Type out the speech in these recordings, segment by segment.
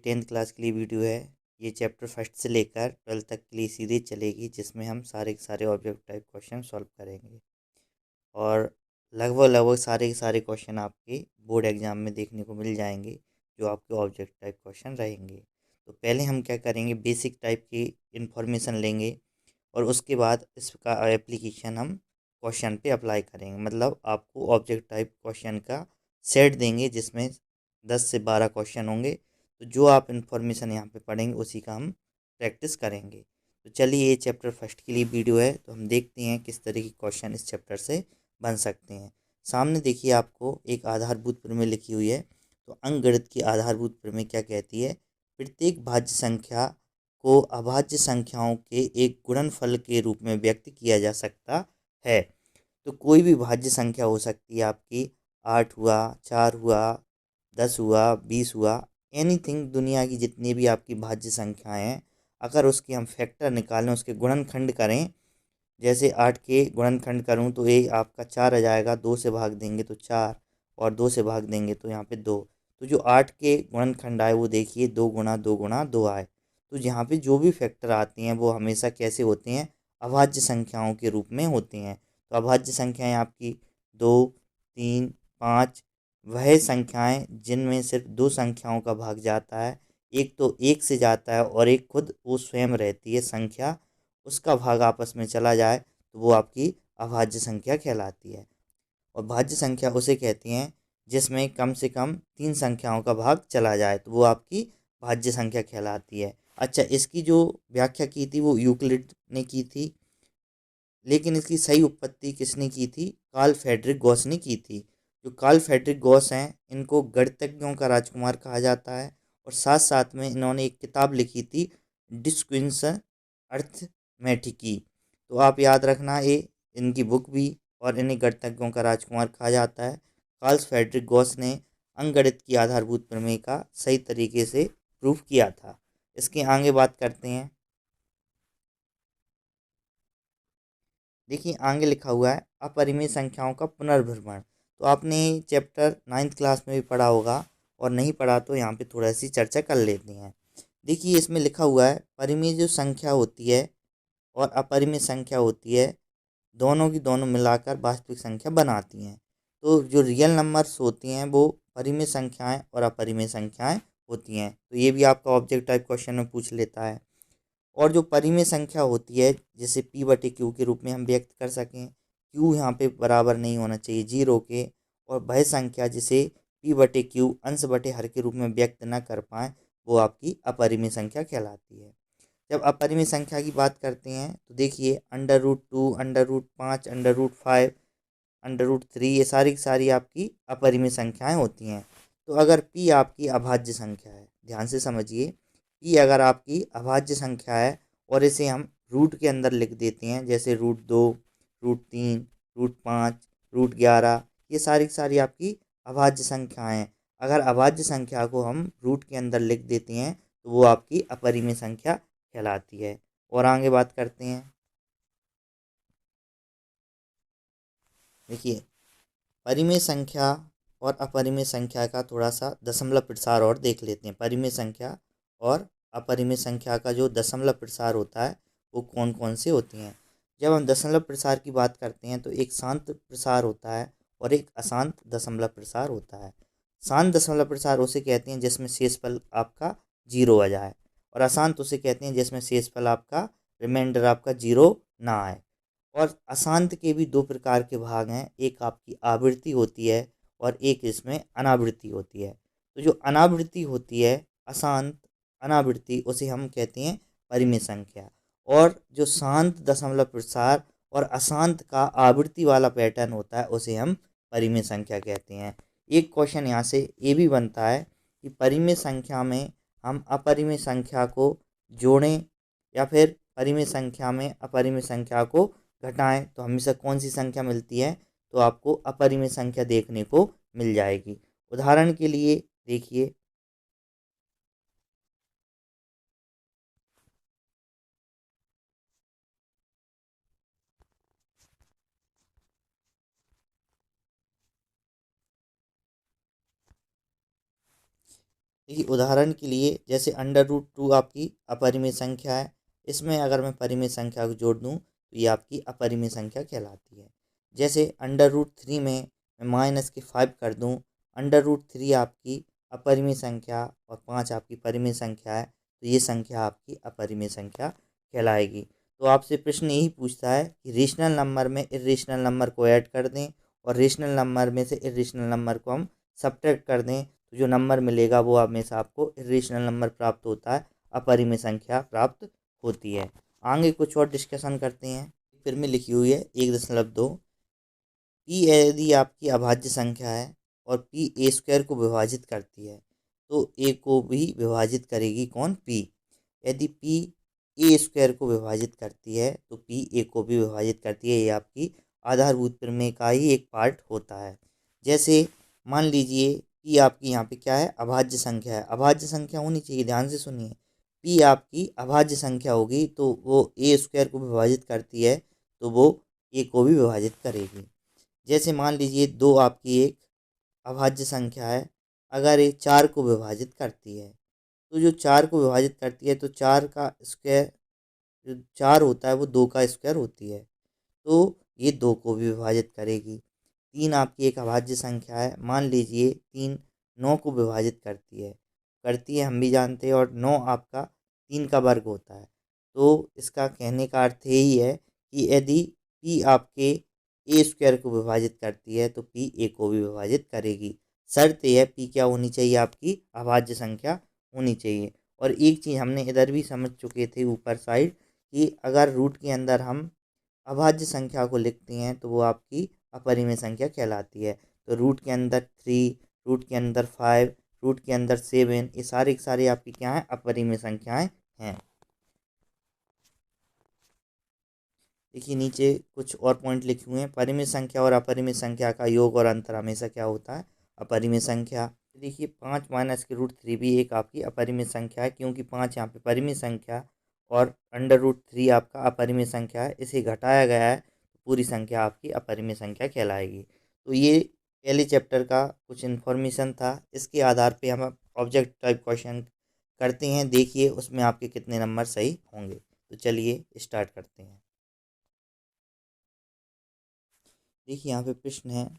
Tenth class के लिए video है। ये चैप्टर फर्स्ट से लेकर ट्वेल्थ तक के लिए सीरीज चलेगी, जिसमें हम सारे के सारे ऑब्जेक्ट टाइप क्वेश्चन सॉल्व करेंगे और लगभग लगभग सारे के सारे क्वेश्चन आपके बोर्ड एग्जाम में देखने को मिल जाएंगे, जो आपके ऑब्जेक्ट टाइप क्वेश्चन रहेंगे। तो पहले हम क्या करेंगे, बेसिक टाइप की इंफॉर्मेशन लेंगे और उसके बाद इसका एप्लीकेशन हम क्वेश्चन पे अप्लाई करेंगे। मतलब आपको ऑब्जेक्ट टाइप क्वेश्चन का सेट देंगे, जिसमें 10 से 12 क्वेश्चन होंगे। तो जो आप इन्फॉर्मेशन यहाँ पे पढ़ेंगे उसी का हम प्रैक्टिस करेंगे। तो चलिए, ये चैप्टर फर्स्ट के लिए वीडियो है, तो हम देखते हैं किस तरह के क्वेश्चन इस चैप्टर से बन सकते हैं। सामने देखिए, आपको एक आधारभूत प्रमेय लिखी हुई है। तो अंकगणित की आधारभूत प्रमेय क्या कहती है? प्रत्येक भाज्य संख्या को अभाज्य संख्याओं के एक गुणनफल के रूप में व्यक्त किया जा सकता है। तो कोई भी भाज्य संख्या हो सकती है आपकी, 8 हुआ, 4 हुआ, 10 हुआ, 20 हुआ, एनीथिंग, दुनिया की जितनी भी आपकी भाज्य संख्याएं हैं, अगर उसके हम फैक्टर निकालें, उसके गुणनखंड करें, जैसे 8 के गुणनखंड करूं तो ये आपका 4 आ जाएगा। 2 से भाग देंगे तो 4, और 2 से भाग देंगे तो यहाँ पे 2। तो जो 8 के गुणनखंड आए वो देखिए 2 गुणा 2 गुणा 2 आए। तो यहाँ पे जो भी फैक्टर आते हैं वो हमेशा कैसे होते हैं? अभाज्य संख्याओं के रूप में होते हैं। तो अभाज्य संख्याएं आपकी 2, 3, 5 वह संख्याएं जिनमें सिर्फ दो संख्याओं का भाग जाता है। एक तो एक से जाता है और एक खुद वो स्वयं रहती है संख्या, उसका भाग आपस में चला जाए तो वो आपकी अभाज्य संख्या कहलाती है। और भाज्य संख्या उसे कहती हैं जिसमें कम से कम 3 संख्याओं का भाग चला जाए, तो वो आपकी भाज्य संख्या कहलाती है। अच्छा, इसकी जो व्याख्या की थी वो यूक्लिड ने की थी, लेकिन इसकी सही उत्पत्ति किसने की थी? कार्ल फ्रेडरिक गॉस ने की थी। जो कार्ल फ्रेडरिक गॉस हैं, इनको गणितज्ञों का राजकुमार कहा जाता है। और साथ साथ में इन्होंने एक किताब लिखी थी, डिस्क्विंस अर्थमेटिकी। तो आप याद रखना, ये इनकी बुक भी, और इन्हें गणितज्ञों का राजकुमार कहा जाता है। कार्ल फ्रेडरिक गॉस ने अंकगणित की आधारभूत प्रमेय का सही तरीके से प्रूफ किया था। इसके आगे बात करते हैं। देखिए, आगे लिखा हुआ है अपरिमेय संख्याओं का पुनर्भ्रमण। तो आपने चैप्टर 9th क्लास में भी पढ़ा होगा, और नहीं पढ़ा तो यहाँ पे थोड़ा सी चर्चा कर लेते हैं। देखिए, इसमें लिखा हुआ है परिमेय जो संख्या होती है और अपरिमेय संख्या होती है, दोनों की दोनों मिलाकर वास्तविक संख्या बनाती हैं। तो जो रियल नंबर्स होती हैं वो परिमेय संख्याएं और अपरिमेय संख्याएं होती हैं। तो ये भी आपका ऑब्जेक्ट टाइप क्वेश्चन में पूछ लेता है। और जो परिमेय संख्या होती है, जैसे पी बटे क्यू के रूप में हम व्यक्त कर सकें, क्यू यहाँ पे बराबर नहीं होना चाहिए 0 के। और वह संख्या जिसे पी बटे क्यू अंश बटे हर के रूप में व्यक्त न कर पाए, वो आपकी अपरिमेय संख्या कहलाती है। जब अपरिमेय संख्या की बात करते हैं तो देखिए, √2, √5, √5, √3, ये सारी की सारी आपकी अपरिमेय संख्याएं होती हैं। तो अगर p आपकी अभाज्य संख्या है, ध्यान से समझिए, p अगर आपकी अभाज्य संख्या है और इसे हम रूट के अंदर लिख देते हैं, जैसे √2, √3, √5, √11, ये सारी की सारी आपकी अभाज्य संख्याएं हैं। अगर अभाज्य संख्या को हम रूट के अंदर लिख देते हैं तो वो आपकी अपरिमेय संख्या कहलाती है। और आगे बात करते हैं। देखिए, परिमेय संख्या और अपरिमेय संख्या का थोड़ा सा दशमलव प्रसार और देख लेते हैं। परिमेय संख्या और अपरिमेय संख्या का जो दशमलव प्रसार होता है वो कौन कौन से होते हैं? जब हम दशमलव प्रसार की बात करते हैं तो एक शांत प्रसार होता है और एक अशांत दशमलव प्रसार होता है। शांत दशमलव प्रसार उसे कहते हैं जिसमें शेषफल आपका 0 आ जाए, और अशांत उसे कहते हैं जिसमें शेषफल आपका, रिमाइंडर आपका 0 ना आए। और अशांत के भी दो प्रकार के भाग हैं, एक आपकी आवृत्ति होती है और एक इसमें अनावृत्ति होती है। तो जो अनावृत्ति होती है, अशांत अनावृत्ति, उसे हम कहते हैं परिमेय संख्या। और जो शांत दशमलव प्रसार और अशांत का आवृत्ति वाला पैटर्न होता है उसे हम परिमेय संख्या कहते हैं। एक क्वेश्चन यहाँ से ये भी बनता है कि परिमेय संख्या में हम अपरिमेय संख्या को जोड़ें या फिर परिमेय संख्या में अपरिमेय संख्या को घटाएं तो हमेशा कौन सी संख्या मिलती है? तो आपको अपरिमेय संख्या देखने को मिल जाएगी। उदाहरण के लिए देखिए, देखिए उदाहरण के लिए जैसे √2 आपकी अपरिमेय संख्या है, इसमें अगर मैं परिमेय संख्या को जोड़ दूँ तो ये आपकी अपरिमेय संख्या कहलाती है। जैसे √3 में मैं -5 कर दूँ, √3 आपकी अपरिमेय संख्या और 5 आपकी परिमेय संख्या है, तो ये संख्या आपकी अपरिमेय संख्या कहलाएगी। तो आपसे प्रश्न यही पूछता है कि रेशनल नंबर में इर्रेशनल नंबर को ऐड कर दें और रेशनल नंबर में से इर्रेशनल नंबर को हम सब्ट्रैक्ट कर दें, तो जो नंबर मिलेगा वो हमेशा आपको इर्रेशनल नंबर प्राप्त होता है, अपरिमेय संख्या प्राप्त होती है। आगे कुछ और डिस्कशन करते हैं। फिर में लिखी हुई है 1.2 पी यदि आपकी अभाज्य संख्या है और पी ए स्क्वायर को विभाजित करती है तो ए को भी विभाजित करेगी कौन? पी। यदि पी ए स्क्वायर को विभाजित करती है तो पी ए को भी विभाजित करती है। ये आपकी आधारभूत प्रमेय का ही एक पार्ट होता है। जैसे मान लीजिए पी आपकी यहाँ पे क्या है? अभाज्य संख्या है। अभाज्य संख्या होनी चाहिए, ध्यान से सुनिए। पी आपकी अभाज्य संख्या होगी तो वो ए स्क्वायर को विभाजित करती है तो वो ए को भी विभाजित करेगी। जैसे मान लीजिए 2 आपकी एक अभाज्य संख्या है, अगर ये 4 को विभाजित करती है तो जो 4 को विभाजित करती है तो 4 का स्क्वायर, जो 4 होता है वो 2 का स्क्वायर होती है, तो ये 2 को भी विभाजित करेगी। 3 आपकी एक अभाज्य संख्या है, मान लीजिए 3 9 को विभाजित करती है हम भी जानते हैं, और 9 आपका 3 का वर्ग होता है। तो इसका कहने का अर्थ यही है कि यदि पी आपके ए स्क्वायर को विभाजित करती है तो पी ए को भी विभाजित करेगी। शर्त यह है पी क्या होनी चाहिए? आपकी अभाज्य संख्या होनी चाहिए। और एक चीज़ हमने इधर भी समझ चुके थे ऊपर साइड, कि अगर रूट के अंदर हम अभाज्य संख्या को लिखते हैं तो वो आपकी अपरिमेय संख्या कहलाती है। तो रूट के अंदर 3, रूट के अंदर 5, रूट के अंदर 7, ये सारे के सारे आपकी क्या हैं? अपरिमेय संख्याएं हैं। देखिए नीचे कुछ और पॉइंट लिखे हुए हैं। परिमेय संख्या और अपरिमेय संख्या का योग और अंतर हमेशा क्या होता है? अपरिमेय संख्या। देखिए 5 - भी एक आपकी अपरिमेय संख्या है, क्योंकि 5 यहाँ पे परिमेय संख्या और √3 आपका अपरिमेय संख्या है, इसे घटाया गया है तो पूरी संख्या आपकी अपरिमेय संख्या कहलाएगी। तो ये पहले चैप्टर का कुछ इन्फॉर्मेशन था। इसके आधार पे हम ऑब्जेक्ट टाइप क्वेश्चन करते हैं, देखिए उसमें आपके कितने नंबर सही होंगे। तो चलिए स्टार्ट करते हैं। देखिए यहाँ पे प्रश्न है,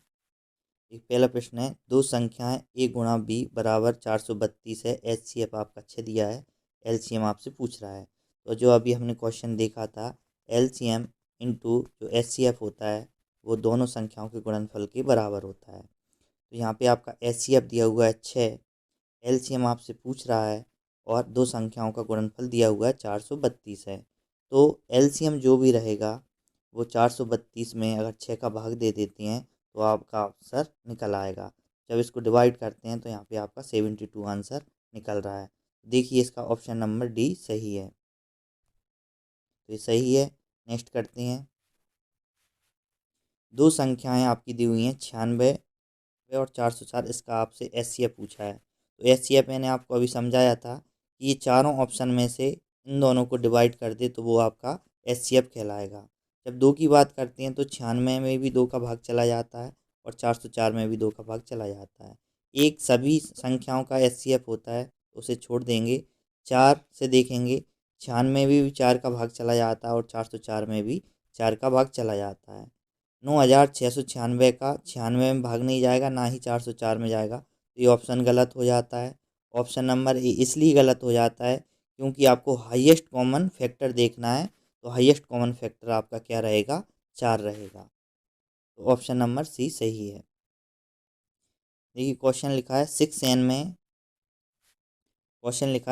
एक पहला प्रश्न है, दो संख्याएं a गुणा b बराबर 432 है, HCF आपका 6 दिया है, LCM आपसे पूछ रहा है। तो जो अभी हमने क्वेश्चन देखा था, LCM इंटू जो HCF होता है वो दोनों संख्याओं के गुणनफल के बराबर होता है। तो यहाँ पे आपका HCF दिया हुआ है 6, LCM आपसे पूछ रहा है और दो संख्याओं का गुणनफल दिया हुआ है 432 है। तो LCM जो भी रहेगा वो 432 में अगर 6 का भाग दे देते हैं तो आपका आंसर निकल आएगा। जब इसको डिवाइड करते हैं तो यहाँ पे आपका 72 आंसर निकल रहा है। देखिए इसका ऑप्शन नंबर डी सही है, तो ये सही है। नेक्स्ट करते हैं। दो संख्याएं आपकी दी हुई हैं 96 और 404, इसका आपसे HCF पूछा है। तो HCF मैंने आपको अभी समझाया था कि ये चारों ऑप्शन में से इन दोनों को डिवाइड कर दे तो वो आपका HCF कहलाएगा। जब दो की बात करते हैं तो 96 में भी 2 का भाग चला जाता है और 404 में भी 2 का भाग चला जाता है। एक सभी संख्याओं का HCF होता है तो उसे छोड़ देंगे। 4 से देखेंगे, 96 में भी 4 का भाग चला जाता है और 404 में भी 4 का भाग चला जाता है। 9696 का 96 में भाग नहीं जाएगा, ना ही 404 में जाएगा, तो ये ऑप्शन गलत हो जाता है। ऑप्शन नंबर ए इसलिए गलत हो जाता है क्योंकि आपको हाईएस्ट कॉमन फैक्टर देखना है, तो हाईएस्ट कॉमन फैक्टर आपका क्या रहेगा? 4 रहेगा। तो ऑप्शन नंबर सी सही है। देखिए क्वेश्चन लिखा है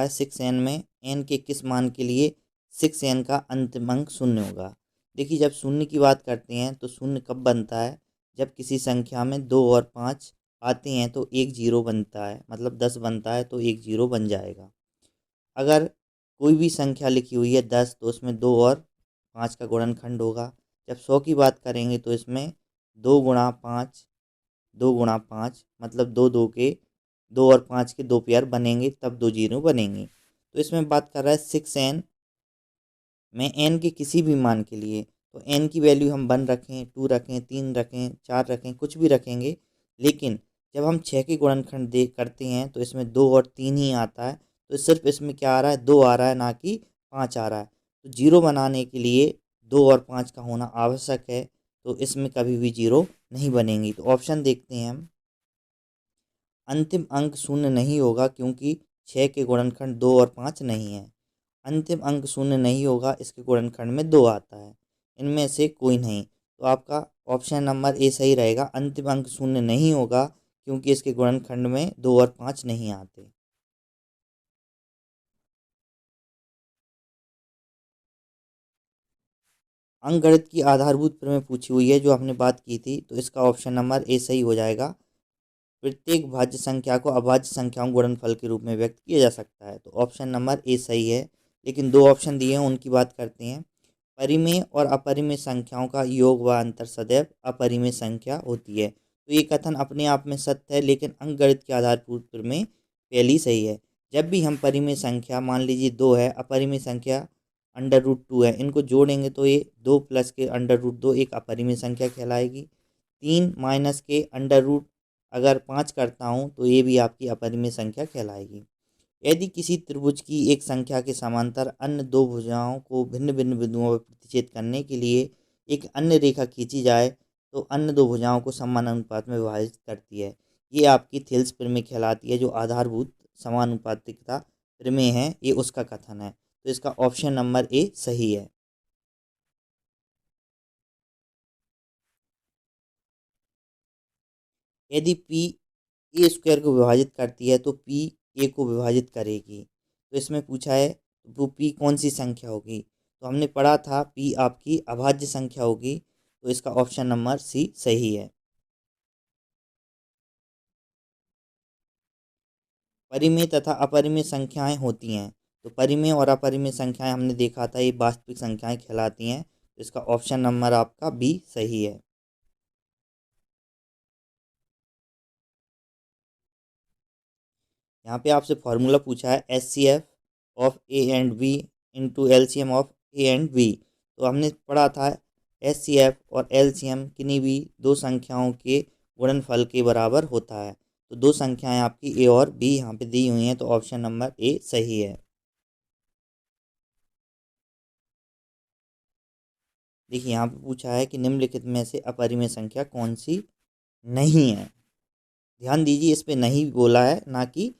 6n के किस मान के लिए 6n का अंतिम अंक 0 होगा। देखिए जब शून्य की बात करते हैं तो शून्य कब बनता है? जब किसी संख्या में 2 और 5 आते हैं तो एक जीरो बनता है, मतलब 10 बनता है तो एक जीरो बन जाएगा। अगर कोई भी संख्या लिखी हुई है 10 तो उसमें 2 और 5 का गुणनखंड होगा। जब 100 की बात करेंगे तो इसमें 2 × 5, 2 × 5 मतलब 2 और 5 के 2 पेयर बनेंगे, तब 2 जीरो बनेंगे। तो इसमें बात कर रहा है 6n में n के किसी भी मान के लिए, तो n की वैल्यू हम 1 रखें, 2 रखें, 3 रखें, 4 रखें, कुछ भी रखेंगे, लेकिन जब हम 6 के गुणनखंड दे करते हैं तो इसमें 2 और 3 ही आता है, तो सिर्फ इसमें क्या आ रहा है, 2 आ रहा है, ना कि 5 आ रहा है। तो जीरो बनाने के लिए 2 और 5 का होना आवश्यक है, तो इसमें कभी भी जीरो नहीं बनेंगी। तो ऑप्शन देखते हैं हम। अंतिम अंक शून्य नहीं होगा क्योंकि 6 के गुणनखंड 2 और 5 नहीं है। अंतिम अंक शून्य नहीं होगा, इसके गुणनखंड में 2 आता है। इनमें से कोई नहीं, तो आपका ऑप्शन नंबर ए सही रहेगा। अंतिम अंक शून्य नहीं होगा क्योंकि इसके गुणनखंड में 2 और 5 नहीं आते। अंकगणित की आधारभूत प्रमेय पूछी हुई है, जो हमने बात की थी, तो इसका ऑप्शन नंबर ए सही हो जाएगा। प्रत्येक भाज्य संख्या को अभाज्य संख्याओं गुणनफल के रूप में व्यक्त किया जा सकता है, तो ऑप्शन नंबर ए सही है। लेकिन दो ऑप्शन दिए हैं, उनकी बात करते हैं। परिमेय और अपरिमेय संख्याओं का योग व अंतर सदैव अपरिमेय संख्या होती है। तो ये कथन अपने आप में सत्य है, लेकिन अंकगणित के आधारभूत प्रमेय पहली सही है। जब भी हम परिमेय संख्या, मान लीजिए 2 है, अपरिमेय संख्या √2 है, इनको जोड़ेंगे तो ये 2 प्लस के √2 एक अपरिमेय संख्या कहलाएगी। 3 माइनस के अंडर रूट अगर 5 करता हूँ तो ये भी आपकी अपरिमेय संख्या कहलाएगी। यदि किसी त्रिभुज की एक संख्या के समांतर अन्य दो भुजाओं को भिन्न भिन्न बिंदुओं पर प्रतिच्छेद करने के लिए एक अन्य रेखा खींची जाए तो अन्य दो भुजाओं को समानुपात में विभाजित करती है। ये आपकी थेल्स प्रमेय कहलाती है, जो आधारभूत समानुपातिकता प्रमेय है, ये उसका कथन है। तो इसका ऑप्शन नंबर ए सही है। यदि पी ए स्क्वायर को विभाजित करती है तो पी ए को विभाजित करेगी। तो इसमें पूछा है वो पी कौन सी संख्या होगी, तो हमने पढ़ा था पी आपकी अभाज्य संख्या होगी, तो इसका ऑप्शन नंबर सी सही है। परिमेय तथा अपरिमेय संख्याएं होती हैं, तो परिमेय और अपरिमेय संख्याएं हमने देखा था ये वास्तविक संख्याएं कहलाती हैं, तो इसका ऑप्शन नंबर आपका बी सही है। यहाँ पे आपसे फॉर्मूला पूछा है HCF of A and B into LCM of A and B. तो हमने पढ़ा था HCF और LCM किन्हीं भी दो संख्याओं के गुणनफल के बराबर होता है। तो दो संख्याएं आपकी ए और बी यहाँ पे दी हुई हैं, तो ऑप्शन नंबर ए सही है। देखिए यहाँ पे पूछा है कि निम्नलिखित में से अपरिमेय संख्या कौन सी नहीं है। ध्यान दीजिए, इस पे नहीं बोला है, ना कि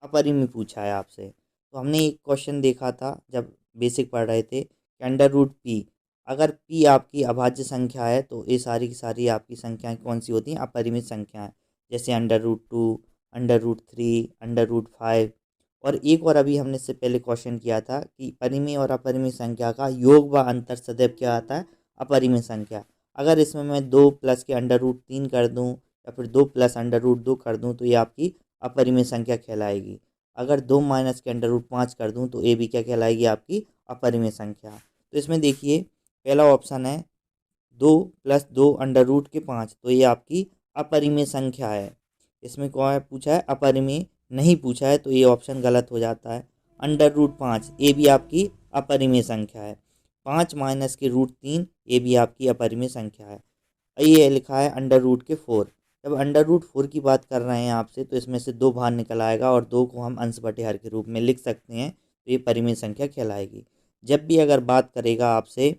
अपरिमेय पूछा है आपसे। तो हमने एक क्वेश्चन देखा था जब बेसिक पढ़ रहे थे कि √p, अगर p आपकी अभाज्य संख्या है तो ये सारी की सारी आपकी संख्याएं कौन सी होती हैं, अपरिमित संख्याएं। जैसे √2, √3, √5। और एक और अभी हमने इससे पहले क्वेश्चन किया था कि परिमेय और अपरिमेय संख्या का योग व अंतर सदैव क्या आता है, अपरिमेय संख्या। अगर इसमें मैं 2 प्लस के √3 कर दूं या फिर 2 प्लस √2 कर दूं तो ये आपकी अपरिमेय संख्या कहलाएगी। अगर 2 माइनस के √5 कर दूं तो ये भी क्या कहलाएगी, आपकी अपरिमेय संख्या। तो इसमें देखिए पहला ऑप्शन है 2 प्लस 2 √5, तो ये आपकी अपरिमेय संख्या है। इसमें क्या है पूछा है, अपरिमेय नहीं पूछा है, तो ये ऑप्शन गलत हो जाता है। √5 ये भी आपकी अपरिमेय संख्या है। 5 माइनस के √3 ये भी आपकी अपरिमेय संख्या है। ये लिखा है √4। जब √4 की बात कर रहे हैं आपसे, तो इसमें से दो बाहर निकल आएगा और दो को हम अंश बटे हर के रूप में लिख सकते हैं, तो ये परिमेय संख्या कहलाएगी। जब भी अगर बात करेगा आपसे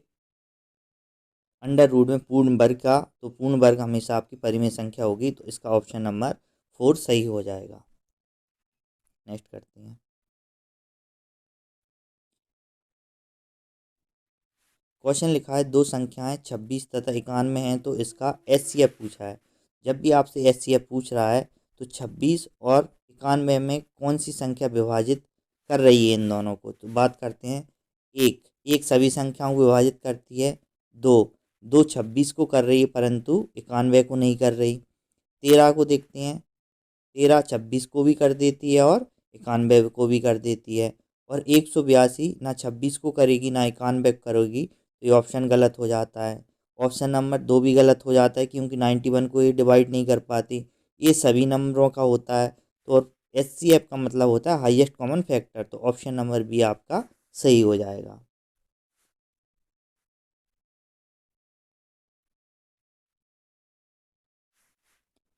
अंडर रूट में पूर्ण वर्ग का, तो पूर्ण वर्ग हमेशा आपकी परिमेय संख्या होगी, तो इसका ऑप्शन नंबर 4 सही हो जाएगा। नेक्स्ट करते हैं। क्वेश्चन लिखा है दो संख्याएं 26 तथा 91 हैं, तो इसका HCF पूछा है। जब भी आपसे HCF पूछ रहा है तो 26 और 91 में कौन सी संख्या विभाजित कर रही है इन दोनों को, तो बात करते हैं। एक एक सभी संख्याओं को विभाजित करती है। दो दो 26 को कर रही है परंतु 91 को नहीं कर रही। 13 को देखते हैं। 13 26 को भी कर देती है और 91 को भी कर देती है। और 182 ना 26 को करेगी ना 91 को करेगी, तो ये ऑप्शन गलत हो जाता है। ऑप्शन नंबर 2 भी गलत हो जाता है क्योंकि 91 को ये डिवाइड नहीं कर पाती। ये सभी नंबरों का होता है, तो HCF का मतलब होता है हाईएस्ट कॉमन फैक्टर, तो ऑप्शन नंबर बी आपका सही हो जाएगा।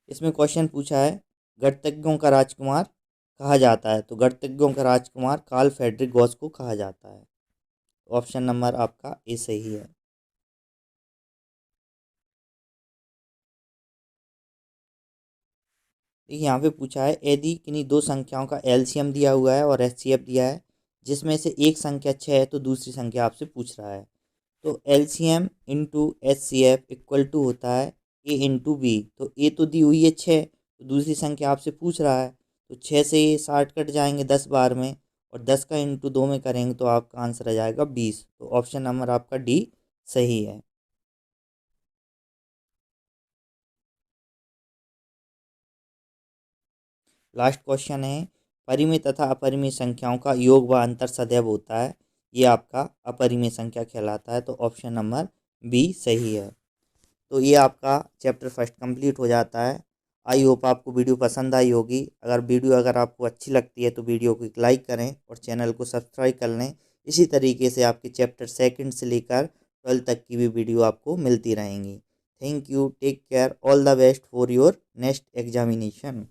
इसमें क्वेश्चन पूछा है गणतज्ञों का राजकुमार कहा जाता है, तो गणतज्ञों का राजकुमार कार्ल फ्रेडरिक गॉस को कहा जाता है। ऑप्शन नंबर आपका ए सही है। देखिए यहाँ पे पूछा है यदि किन्हीं दो संख्याओं का एलसीएम दिया हुआ है और एचसीएफ दिया है, जिसमें से एक संख्या 6 है तो दूसरी संख्या आपसे पूछ रहा है। तो LCM into H C F equal to होता है ए इंटू बी। तो ए तो दी हुई है 6, तो दूसरी संख्या आपसे पूछ रहा है, तो 6 से ये 60 कट जाएंगे 10 बार में, और 10 का इंटू 2 में करेंगे तो आपका आंसर आ जाएगा 20। तो ऑप्शन नंबर आपका डी सही है। लास्ट क्वेश्चन है परिमेय तथा अपरिमेय संख्याओं का योग व अंतर सदैव होता है, ये आपका अपरिमेय संख्या कहलाता है। तो ऑप्शन नंबर बी सही है। तो ये आपका चैप्टर फर्स्ट कंप्लीट हो जाता है। आई होप आपको वीडियो पसंद आई होगी। अगर आपको अच्छी लगती है तो वीडियो को एक लाइक करें और चैनल को सब्सक्राइब कर लें। इसी तरीके से आपके चैप्टर सेकंड से लेकर 12 तक की भी वीडियो आपको मिलती रहेंगी। Thank you, take care, all the best for your next examination.